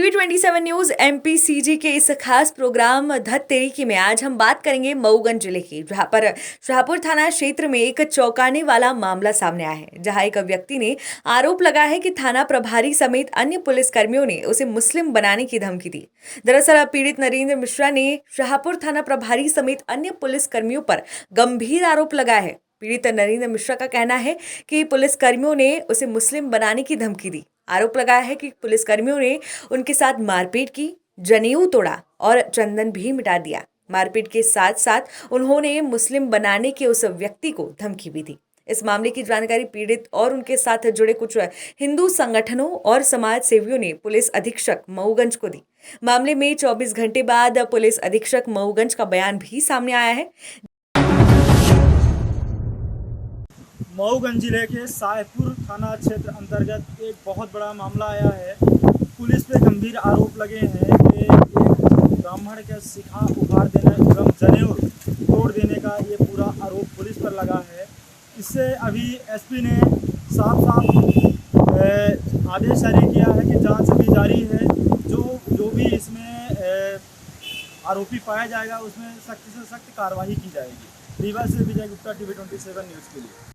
TV 27 news MPCG के इस खास प्रोग्राम धत तेरी में आज हम बात करेंगे मऊगंज जिले की, जहां पर शाहपुर थाना क्षेत्र में एक चौंकाने वाला मामला सामने आया है। जहां एक व्यक्ति ने आरोप लगाया है कि थाना प्रभारी समेत अन्य पुलिसकर्मियों ने उसे मुस्लिम बनाने की धमकी दी। दरअसल पीड़ित नरेंद्र मिश्रा ने शाहपुर थाना प्रभारी समेत अन्य पुलिसकर्मियों पर गंभीर आरोप लगाया है। पीड़ित नरेंद्र मिश्रा का कहना है कि पुलिसकर्मियों ने उसे मुस्लिम बनाने की धमकी दी। आरोप लगाया है कि पुलिसकर्मियों ने उनके साथ मारपीट की, जनेऊ तोड़ा और चंदन भी मिटा दिया। मारपीट के साथ साथ उन्होंने मुस्लिम बनाने के उस व्यक्ति को धमकी भी दी। इस मामले की जानकारी पीड़ित और उनके साथ जुड़े कुछ हिंदू संगठनों और समाज सेवियों ने पुलिस अधीक्षक मऊगंज को दी। मामले में 24 घंटे बाद पुलिस अधीक्षक मऊगंज का बयान भी सामने आया है। मऊगंज जिले के सायपुर थाना क्षेत्र अंतर्गत एक बहुत बड़ा मामला आया है। पुलिस पे गंभीर आरोप लगे हैं कि एक ब्राह्मण के शिखा उखाड़ देने एवं जनेऊ तोड़ देने का ये पूरा आरोप पुलिस पर लगा है। इससे अभी एसपी ने साफ आदेश जारी किया है कि जांच अभी जारी है। जो भी इसमें आरोपी पाया जाएगा उसमें सख्त से सख्त कार्रवाई की जाएगी। रीवा से विजय गुप्ता, टीवी 27 न्यूज़ के लिए।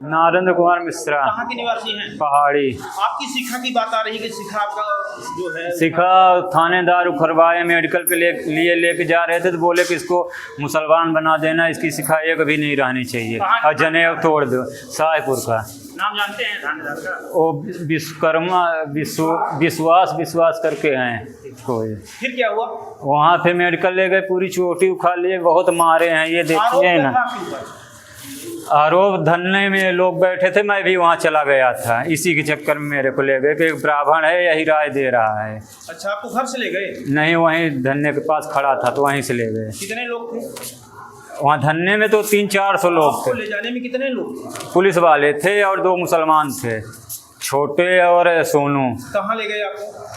नरेंद्र कुमार मिश्रा। कहाँ के निवासी हैं? पहाड़ी। आपकी शिक्षा की बात आ रही है कि शिक्षा आपका जो है शिखा थानेदार उखरवाए मेडिकल के लिए लेके जा रहे थे तो बोले कि इसको मुसलमान बना देना, इसकी शिखा एक भी नहीं रहनी चाहिए और जनेऊ तोड़ दो। सायपुर का नाम जानते हैं थानेदार का? वो विश्वकर्मा विश्वास करके हैं कोई। फिर क्या हुआ? वहाँ पे मेडिकल ले गए, पूरी चोटी उखाड़ लिए, बहुत मारे हैं। ये देखिए ना, आरोप धरने में लोग बैठे थे, मैं भी वहाँ चला गया था। इसी के चक्कर में मेरे को ले गए कि एक ब्राह्मण है यही राय दे रहा है। अच्छा, आपको घर से ले गए? नहीं, वहीं धरने के पास खड़ा था तो वहीं से ले गए। कितने लोग थे वहाँ धरने में? तो 300-400 लोग थे। ले जाने में कितने लोग थे? पुलिस वाले थे और 2 मुसलमान थे, छोटे और सोनू। कहाँ ले गए आपको?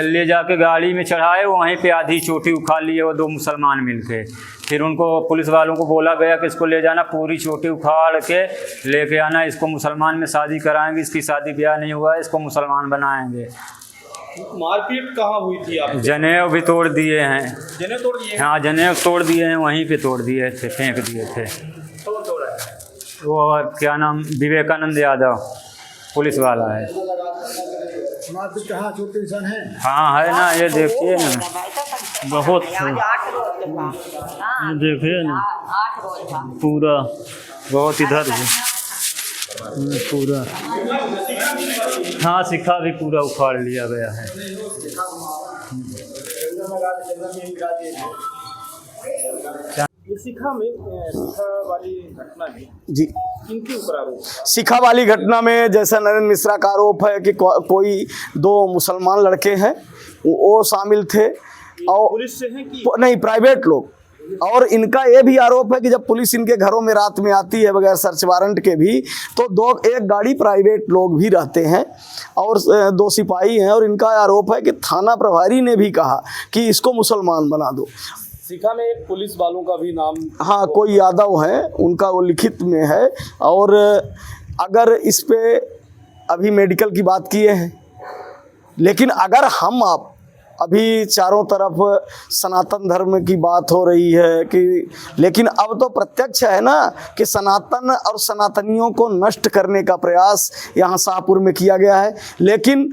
ले जाके गाड़ी में चढ़ाए, वहीं पे आधी चोटी उखाड़ लिए वो 2 मुसलमान मिलके। फिर उनको पुलिस वालों को बोला गया कि इसको ले जाना, पूरी चोटी उखाड़ के लेके आना, इसको मुसलमान में शादी कराएंगे, इसकी शादी ब्याह नहीं हुआ है, इसको मुसलमान बनाएंगे। मारपीट कहाँ हुई थी आप? जनेऊ भी तोड़ दिए हैं। जनेऊ तोड़ दिए? हाँ, जनेऊ तोड़ दिए हैं, वहीं पे तोड़ दिए थे, फेंक दिए थे। कौन तोड़ा है? वो क्या नाम, विवेकानंद यादव पुलिस वाला है। हाँ है ना, ये देखिए ना, बहुत देखिए ना, पूरा बहुत इधर है पूरा। हाँ, शिखा भी पूरा उखाड़ लिया गया है। शिखा वाली घटना में जी, किनके ऊपर आरोप? शिखा वाली घटना में जैसा नरेंद्र मिश्रा का आरोप है कि कोई 2 मुसलमान लड़के हैं, वो शामिल थे। और पुलिस से हैं कि नहीं, प्राइवेट लोग। और इनका ये भी आरोप है कि जब पुलिस इनके घरों में रात में आती है बगैर सर्च वारंट के भी, तो एक गाड़ी प्राइवेट लोग भी रहते हैं और 2 सिपाही हैं। और इनका आरोप है कि थाना प्रभारी ने भी कहा कि इसको मुसलमान बना दो। शिखा में पुलिस वालों का भी नाम, हाँ, कोई यादव है, उनका वो लिखित में है। और अगर इस पे अभी मेडिकल की बात किए हैं, लेकिन अगर हम आप अभी चारों तरफ सनातन धर्म की बात हो रही है कि, लेकिन अब तो प्रत्यक्ष है ना कि सनातन और सनातनियों को नष्ट करने का प्रयास यहाँ शाहपुर में किया गया है। लेकिन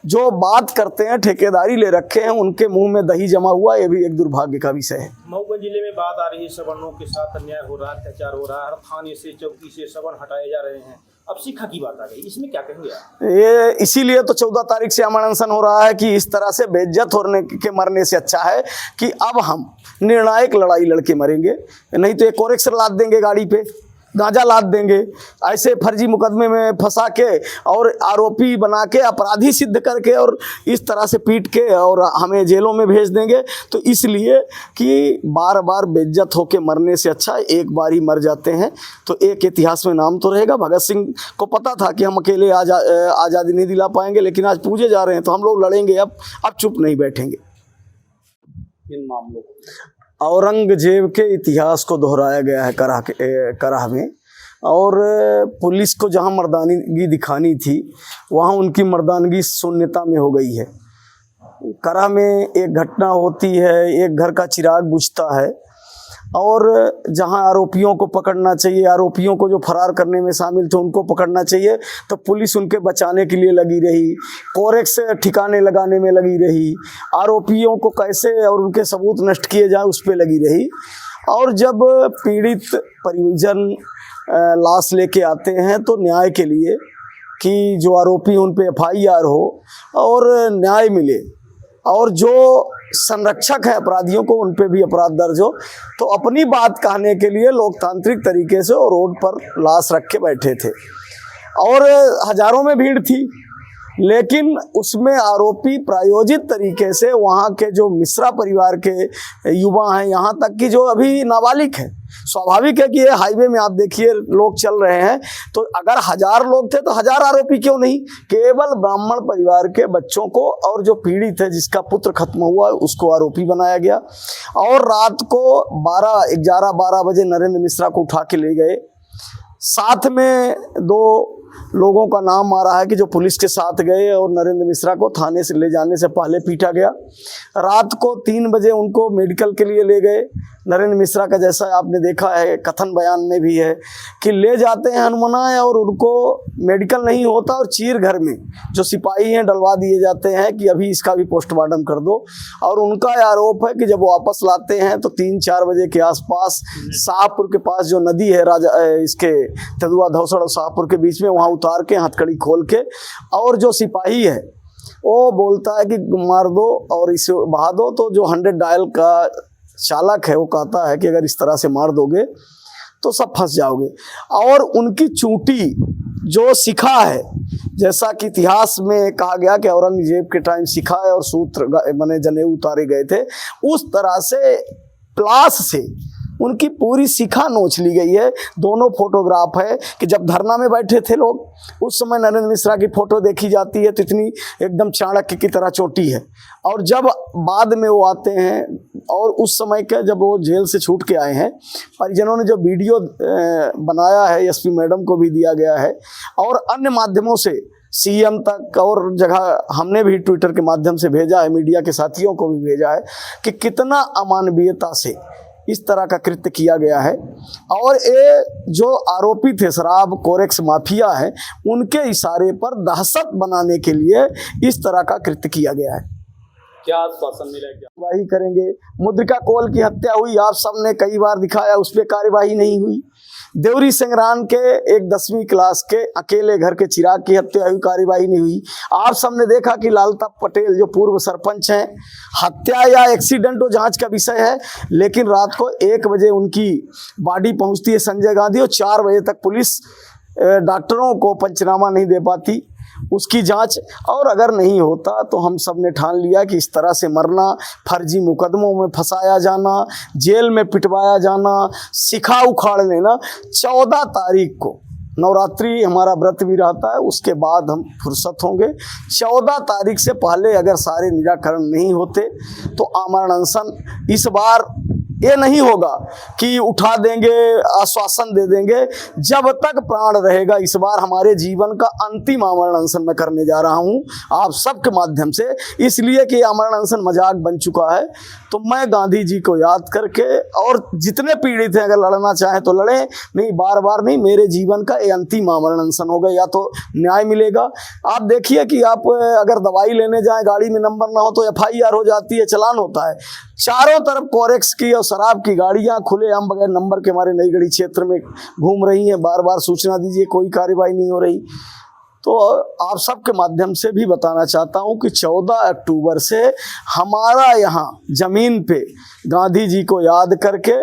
जो बात करते हैं, ठेकेदारी ले रखे हैं, उनके मुंह में दही जमा हुआ, ये भी एक दुर्भाग्य का विषय है। मऊगंज जिले में बात आ रही है, सवर्णों के साथ अन्याय हो रहा है, अत्याचार हो रहा है, हर थाने से चौकी से सवर्ण हटाए जा रहे हैं। अब शिखा की बात आ गई, इसमें क्या कहेंगे आप? ये इसीलिए तो 14 तारीख से अमर अनशन हो रहा है कि इस तरह से बेइज्जत होने के मरने से अच्छा है कि अब हम निर्णायक लड़ाई लड़के मरेंगे। नहीं तो एक और एक्सर लाद देंगे, गाड़ी पे गांजा लाद देंगे, ऐसे फर्जी मुकदमे में फंसा के और आरोपी बना के अपराधी सिद्ध करके और इस तरह से पीट के और हमें जेलों में भेज देंगे। तो इसलिए कि बार बार बेइज्जत होके मरने से अच्छा एक बार ही मर जाते हैं तो एक इतिहास में नाम तो रहेगा। भगत सिंह को पता था कि हम अकेले आज़ादी नहीं दिला पाएंगे, लेकिन आज पूजे जा रहे हैं तो हम लोग लड़ेंगे। अब चुप नहीं बैठेंगे। इन मामलों औरंगजेब के इतिहास को दोहराया गया है कराह में। और पुलिस को जहाँ मर्दानगी दिखानी थी वहाँ उनकी मर्दानगी शून्यता में हो गई है। करा में एक घटना होती है, एक घर का चिराग बुझता है और जहां आरोपियों को पकड़ना चाहिए, आरोपियों को जो फरार करने में शामिल थे उनको पकड़ना चाहिए, तो पुलिस उनके बचाने के लिए लगी रही, कोरेक्स ठिकाने लगाने में लगी रही, आरोपियों को कैसे और उनके सबूत नष्ट किए जाए उस पर लगी रही। और जब पीड़ित परिजन लाश लेके आते हैं तो न्याय के लिए कि जो आरोपी उन पे FIR हो और न्याय मिले और जो संरक्षक है अपराधियों को उन पे भी अपराध दर्ज हो, तो अपनी बात कहने के लिए लोकतांत्रिक तरीके से वो रोड पर लाश रख के बैठे थे और हजारों में भीड़ थी। लेकिन उसमें आरोपी प्रायोजित तरीके से वहाँ के जो मिश्रा परिवार के युवा हैं, यहाँ तक कि जो अभी नाबालिग है, स्वाभाविक है कि ये हाईवे में आप देखिए लोग चल रहे हैं, तो अगर 1000 लोग थे तो 1000 आरोपी क्यों नहीं, केवल ब्राह्मण परिवार के बच्चों को और जो पीड़ित है जिसका पुत्र खत्म हुआ उसको आरोपी बनाया गया। और रात को 11-12 बजे नरेंद्र मिश्रा को उठा के ले गए। साथ में 2 लोगों का नाम आ रहा है कि जो पुलिस के साथ गए और नरेंद्र मिश्रा को थाने से ले जाने से पहले पीटा गया। रात को 3 बजे उनको मेडिकल के लिए ले गए। नरेंद्र मिश्रा का जैसा आपने देखा है कथन बयान में भी है कि ले जाते हैं हनुमाना और उनको मेडिकल नहीं होता और चीर घर में जो सिपाही हैं डलवा दिए जाते हैं कि अभी इसका भी पोस्टमार्टम कर दो। और उनका आरोप है कि जब वापस लाते हैं तो 3-4 बजे के आसपास शाहपुर के पास जो नदी है इसके तेंदुआ धौसड़ और शाहपुर के बीच में, वहाँ उतार के हथकड़ी खोल के, और जो सिपाही है वो बोलता है कि मार दो और इसे बहा दो, तो जो 100 डायल का चालक है वो कहता है कि अगर इस तरह से मार दोगे तो सब फंस जाओगे। और उनकी चूंटी जो सिखा है, जैसा कि इतिहास में कहा गया कि औरंगजेब के टाइम सिखा है और सूत्र माने जनेऊ उतारे गए थे, उस तरह से प्लास से उनकी पूरी शिखा नोच ली गई है। दोनों फोटोग्राफ है कि जब धरना में बैठे थे लोग, उस समय नरेंद्र मिश्रा की फोटो देखी जाती है तो इतनी एकदम चाणक्य की तरह चोटी है, और जब बाद में वो आते हैं और उस समय के जब वो जेल से छूट के आए हैं, परिजनों ने जो वीडियो बनाया है SP मैडम को भी दिया गया है और अन्य माध्यमों से CM तक और जगह हमने भी ट्विटर के माध्यम से भेजा है, मीडिया के साथियों को भी भेजा है कि कितना अमानवीयता से इस तरह का कृत्य किया गया है। और ये जो आरोपी थे शराब कोरेक्स माफिया है, उनके इशारे पर दहशत बनाने के लिए इस तरह का कृत्य किया गया है। क्या आश्वासन मिला? क्या कार्यवाही करेंगे? मुद्रिका कौल की हत्या हुई, आप सबने कई बार दिखाया, उस पर कार्यवाही नहीं हुई। देवरी सिंगरान के एक 10वीं क्लास के अकेले घर के चिराग की हत्या हुई, कार्यवाही नहीं हुई। आप सबने देखा कि लालता पटेल जो पूर्व सरपंच हैं, हत्या या एक्सीडेंट वो जांच का विषय है, लेकिन रात को 1 बजे उनकी बॉडी पहुंचती है संजय गांधी और 4 बजे तक पुलिस डॉक्टरों को पंचनामा नहीं दे पाती उसकी जांच। और अगर नहीं होता तो हम सब ने ठान लिया कि इस तरह से मरना, फर्जी मुकदमों में फंसाया जाना, जेल में पिटवाया जाना, शिखा उखाड़ लेना। 14 तारीख को नवरात्रि हमारा व्रत भी रहता है, उसके बाद हम फुर्सत होंगे। 14 तारीख से पहले अगर सारे निराकरण नहीं होते तो आमरण अनशन इस बार ये नहीं होगा कि उठा देंगे, आश्वासन दे देंगे। जब तक प्राण रहेगा इस बार हमारे जीवन का अंतिम आमरण अनशन मैं करने जा रहा हूँ आप सबके माध्यम से, इसलिए कि आमरण अनशन मजाक बन चुका है। तो मैं गांधी जी को याद करके, और जितने पीड़ित हैं अगर लड़ना चाहें तो लड़ें, नहीं बार बार नहीं, मेरे जीवन का ये अंतिम आमरण अनशन होगा, या तो न्याय मिलेगा। आप देखिए कि आप अगर दवाई लेने जाएं, गाड़ी में नंबर ना हो तो FIR हो जाती है, चालान होता है। चारों तरफ कोरेक्स की और शराब की गाड़ियां खुलेआम बगैर नंबर के हमारे नई गढ़ी क्षेत्र में घूम रही हैं। बार बार सूचना दीजिए, कोई कार्रवाई नहीं हो रही। तो आप सबके माध्यम से भी बताना चाहता हूं कि 14 अक्टूबर से हमारा यहाँ जमीन पे गांधी जी को याद करके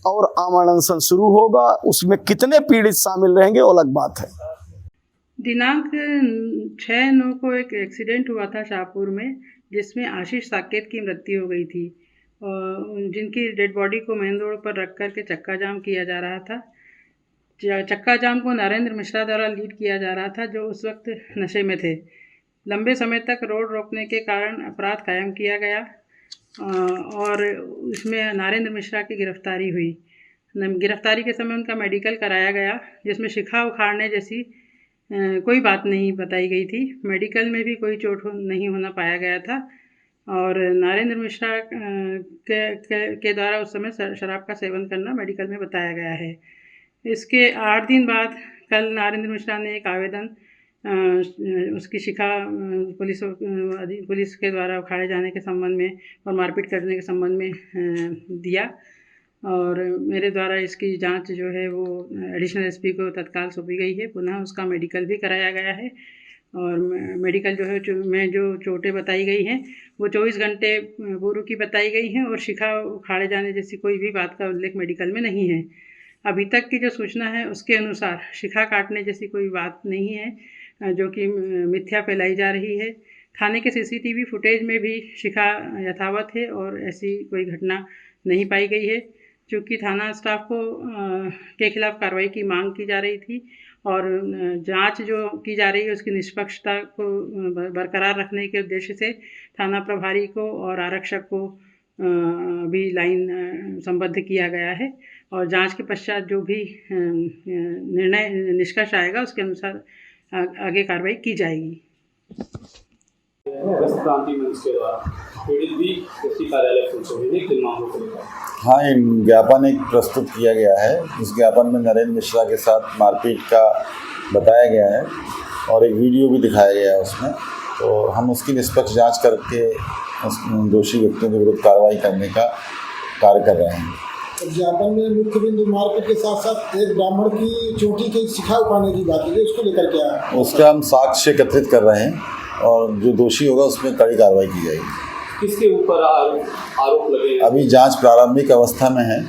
और आमरण अनशन शुरू होगा। उसमें कितने पीड़ित शामिल रहेंगे वो अलग बात है। दिनांक 6/9 को एक एक्सीडेंट हुआ था शाहपुर में, जिसमें आशीष साकेत की मृत्यु हो गई थी, और जिनकी डेड बॉडी को मेन रोड पर रख कर के चक्का जाम किया जा रहा था। चक्का जाम को नरेंद्र मिश्रा द्वारा लीड किया जा रहा था, जो उस वक्त नशे में थे। लंबे समय तक रोड रोकने के कारण अपराध कायम किया गया और इसमें नरेंद्र मिश्रा की गिरफ्तारी हुई। गिरफ्तारी के समय उनका मेडिकल कराया गया, जिसमें शिखा उखाड़ने जैसी कोई बात नहीं बताई गई थी। मेडिकल में भी कोई चोट नहीं होना पाया गया था और नरेंद्र मिश्रा के द्वारा उस समय शराब का सेवन करना मेडिकल में बताया गया है। इसके 8 दिन बाद कल नरेंद्र मिश्रा ने एक आवेदन उसकी शिखा पुलिस के द्वारा उखाड़े जाने के संबंध में और मारपीट करने के संबंध में दिया और मेरे द्वारा इसकी जांच जो है वो एडिशनल एसपी को तत्काल सौंपी गई है। पुनः उसका मेडिकल भी कराया गया है और मेडिकल जो है में जो चोटें बताई गई हैं वो 24 घंटे पूर्व की बताई गई हैं और शिखा उखाड़े जाने जैसी कोई भी बात का उल्लेख मेडिकल में नहीं है। अभी तक की जो सूचना है उसके अनुसार शिखा काटने जैसी कोई बात नहीं है, जो कि मिथ्या फैलाई जा रही है। थाने के सीसीटीवी फुटेज में भी शिखा यथावत है और ऐसी कोई घटना नहीं पाई गई है। चूँकि थाना स्टाफ को के खिलाफ कार्रवाई की मांग की जा रही थी और जांच जो की जा रही है उसकी निष्पक्षता को बरकरार रखने के उद्देश्य से थाना प्रभारी को और आरक्षक को भी लाइन संबद्ध किया गया है और जांच के पश्चात जो भी निर्णय निष्कर्ष आएगा उसके अनुसार आगे कार्रवाई की जाएगी। क्रांति मंच के द्वारा पीड़ित भी एसपी कार्यालय पहुंचे किन मामलों को लेकर? हाँ, ज्ञापन एक प्रस्तुत किया गया है। इस ज्ञापन में नरेंद्र मिश्रा के साथ मारपीट का बताया गया है और एक वीडियो भी दिखाया गया है उसमें। तो हम उसकी निष्पक्ष जांच करके उस दोषी व्यक्तियों के विरुद्ध कार्रवाई करने का कार्य कर रहे हैं। ज्ञापन में मुख्य बिंदु मारपीट के साथ साथ एक ब्राह्मण की चोटी के शिखा उखाड़ने की बात है, उसको लेकर क्या है? उसका हम साक्ष्य एकत्रित कर रहे हैं और जो दोषी होगा उसमें कड़ी कार्रवाई की जाएगी। किसके ऊपर आरोप लगे? अभी जांच प्रारंभिक अवस्था में है।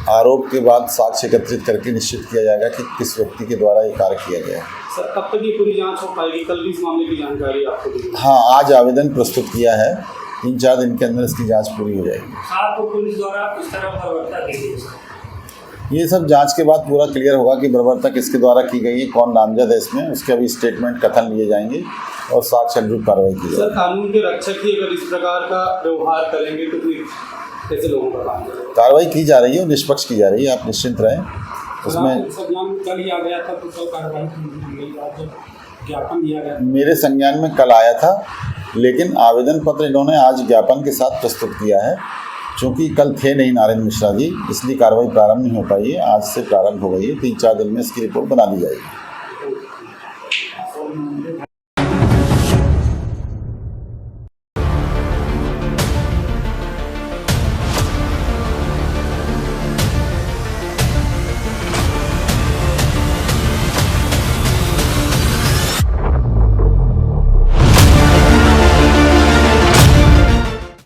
आरोप के बाद साक्ष्य एकत्रित करके निश्चित किया जाएगा कि किस व्यक्ति के द्वारा ये कार्य किया गया है। सर, कब तक ये पूरी जांच हो पाएगी? कल भी इस मामले की जानकारी आपको दी? हाँ, आज आवेदन प्रस्तुत किया है। 3-4 दिन के अंदर इसकी जांच पूरी हो जाएगी। आपको पुलिस द्वारा किस तरह बर्बरता की गई? ये सब जांच के बाद पूरा क्लियर होगा कि बर्बरता किसके द्वारा की गई है, कौन नामजद है इसमें। उसके अभी स्टेटमेंट कथन लिए जाएंगे और साक्ष्य अनुरूप कार्रवाई की जाएगी। सर, कानून के रक्षक ही अगर इस प्रकार का व्यवहार करेंगे तो फिर कैसे लोगों का काम करेंगे? कार्रवाई की जा रही है और निष्पक्ष की जा रही है, आप निश्चिंत रहें। उसमें कल ही आ गया था तो कल कार्रवाई ज्ञापन दिया गया? मेरे संज्ञान में कल आया था, लेकिन आवेदन पत्र इन्होंने आज ज्ञापन के साथ प्रस्तुत किया है। चूँकि कल थे नहीं नरेंद्र मिश्रा जी, इसलिए कार्रवाई प्रारंभ नहीं हो पाई है। आज से प्रारंभ हो गई है। 3-4 दिन में इसकी रिपोर्ट बना दी जाएगी।